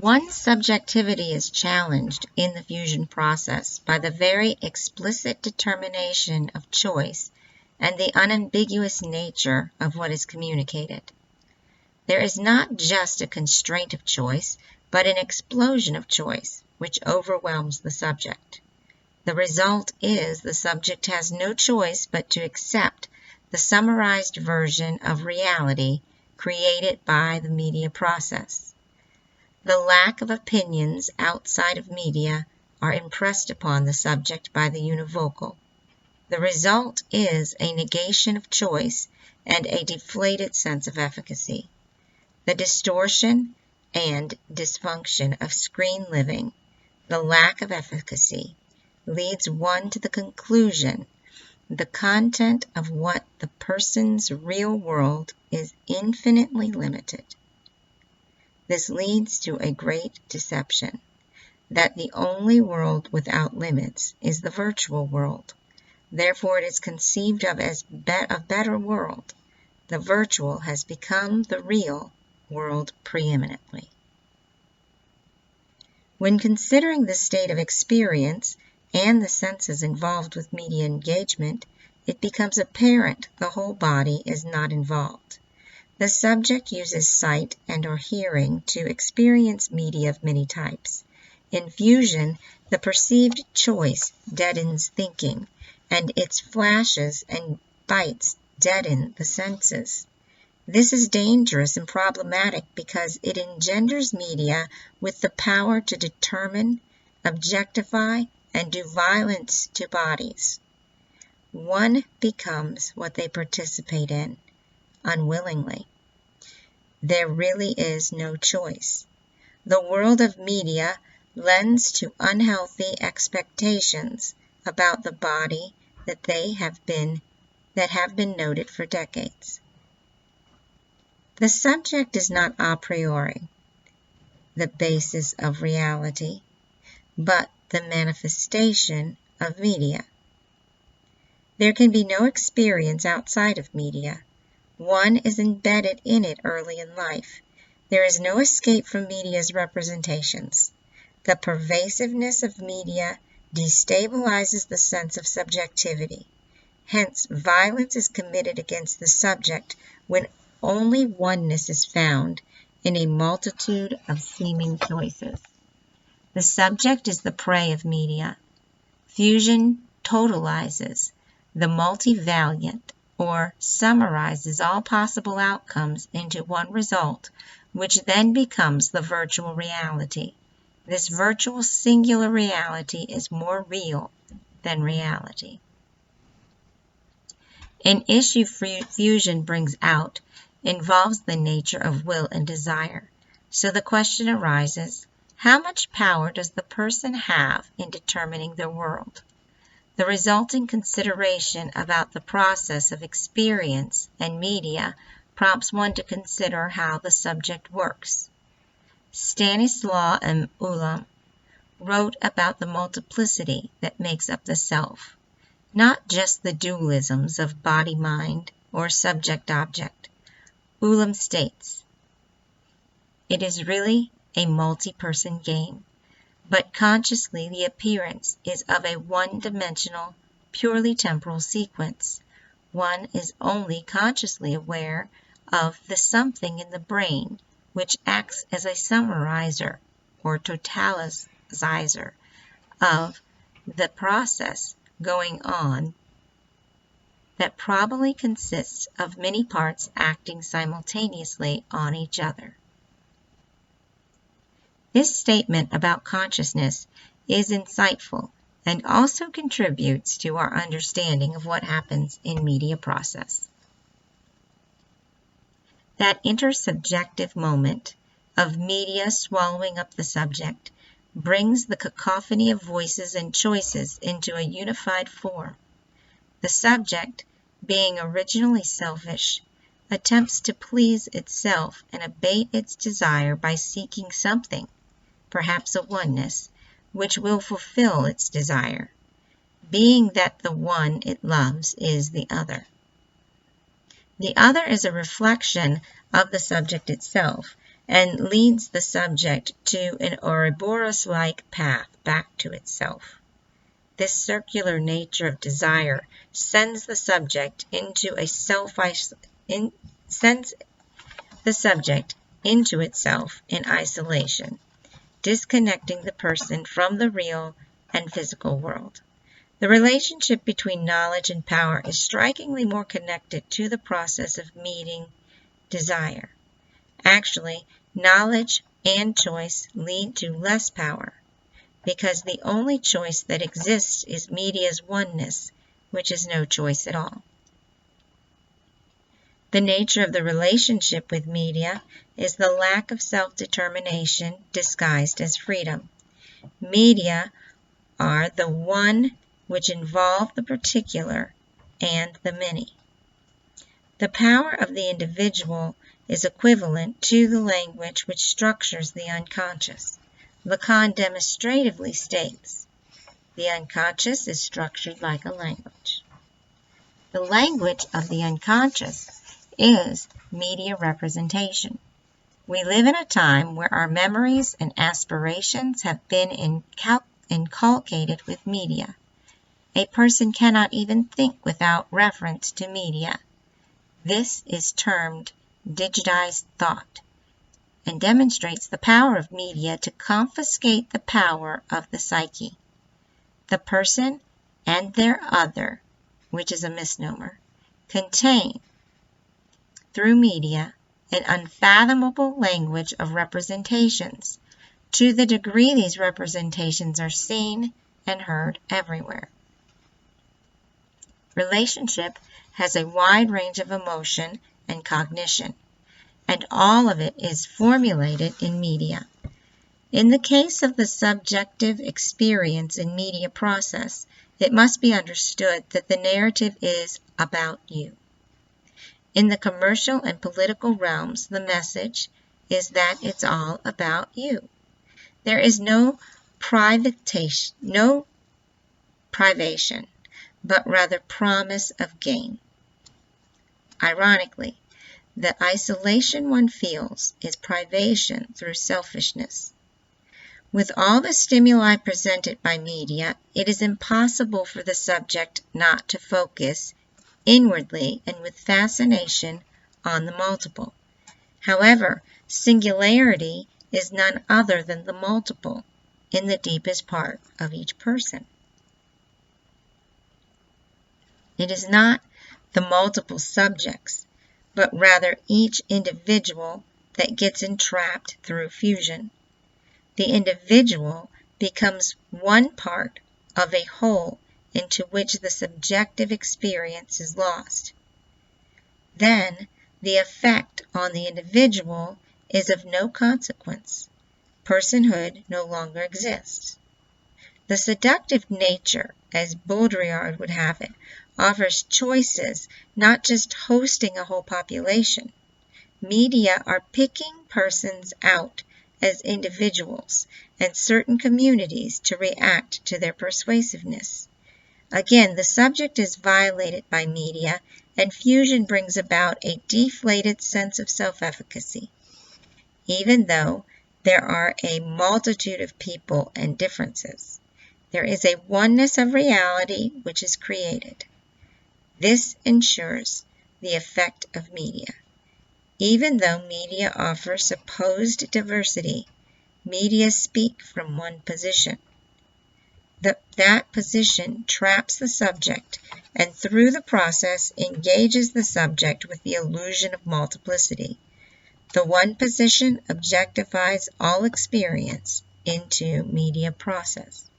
One's subjectivity is challenged in the fusion process by the very explicit determination of choice and the unambiguous nature of what is communicated. There is not just a constraint of choice, but an explosion of choice, which overwhelms the subject. The result is the subject has no choice but to accept the summarized version of reality created by the media process. The lack of opinions outside of media are impressed upon the subject by the univocal. The result is a negation of choice and a deflated sense of efficacy. The distortion and dysfunction of screen living, the lack of efficacy, leads one to the conclusion the content of what the person's real world is infinitely limited. This leads to a great deception, that the only world without limits is the virtual world. Therefore it is conceived of as a better world. The virtual has become the real world preeminently. When considering the state of experience and the senses involved with media engagement, it becomes apparent the whole body is not involved. The subject uses sight and or hearing to experience media of many types. In fusion, the perceived choice deadens thinking, and its flashes and bites deaden the senses. This is dangerous and problematic because it engenders media with the power to determine, objectify, and do violence to bodies. One becomes what they participate in, unwillingly. There really is no choice. The world of media lends to unhealthy expectations about the body that have been noted for decades. The subject is not a priori the basis of reality, but the manifestation of media. There can be no experience outside of media. One is embedded in it early in life. There is no escape from media's representations. The pervasiveness of media destabilizes the sense of subjectivity. Hence, violence is committed against the subject when only oneness is found in a multitude of seeming choices. The subject is the prey of media. Fusion totalizes the multivariate, or summarizes all possible outcomes into one result, which then becomes the virtual reality. This virtual singular reality is more real than reality. An issue fusion brings out involves the nature of will and desire. So the question arises, how much power does the person have in determining their world? The resulting consideration about the process of experience and media prompts one to consider how the subject works. Stanislaw and Ulam wrote about the multiplicity that makes up the self, not just the dualisms of body-mind or subject-object. Ulam states, it is really a multi-person game, but consciously the appearance is of a one-dimensional, purely temporal sequence. One is only consciously aware of the something in the brain which acts as a summarizer or totalizer of the process going on that probably consists of many parts acting simultaneously on each other. This statement about consciousness is insightful and also contributes to our understanding of what happens in media process. That intersubjective moment of media swallowing up the subject brings the cacophony of voices and choices into a unified form. The subject, being originally selfish, attempts to please itself and abate its desire by seeking something, perhaps a oneness, which will fulfill its desire, being that the one it loves is the other. The other is a reflection of the subject itself, and leads the subject to an ouroboros-like path back to itself. This circular nature of desire sends the subject into itself in isolation, disconnecting the person from the real and physical world. The relationship between knowledge and power is strikingly more connected to the process of meeting desire. Actually, knowledge and choice lead to less power, because the only choice that exists is media's oneness, which is no choice at all. The nature of the relationship with media is the lack of self-determination disguised as freedom. Media are the one which involve the particular and the many. The power of the individual is equivalent to the language which structures the unconscious. Lacan demonstratively states, the unconscious is structured like a language. The language of the unconscious is media representation. We live in a time where our memories and aspirations have been inculcated with media. A person cannot even think without reference to media. This is termed digitized thought and demonstrates the power of media to confiscate the power of the psyche. The person and their other, which is a misnomer, contain, through media, an unfathomable language of representations, to the degree these representations are seen and heard everywhere. Relationship has a wide range of emotion and cognition, and all of it is formulated in media. In the case of the subjective experience in media process, it must be understood that the narrative is about you. In the commercial and political realms, the message is that it's all about you. There is no privation, but rather promise of gain. Ironically, the isolation one feels is privation through selfishness. With all the stimuli presented by media, it is impossible for the subject not to focus inwardly and with fascination on the multiple. However, singularity is none other than the multiple in the deepest part of each person. It is not the multiple subjects, but rather each individual that gets entrapped through fusion. The individual becomes one part of a whole into which the subjective experience is lost. Then, the effect on the individual is of no consequence. Personhood no longer exists. The seductive nature, as Baudrillard would have it, offers choices, not just hosting a whole population. Media are picking persons out as individuals and certain communities to react to their persuasiveness. Again, the subject is violated by media, and fusion brings about a deflated sense of self-efficacy. Even though there are a multitude of people and differences, there is a oneness of reality which is created. This ensures the effect of media. Even though media offer supposed diversity, media speak from one position. That position traps the subject, and through the process engages the subject with the illusion of multiplicity. The one position objectifies all experience into media process.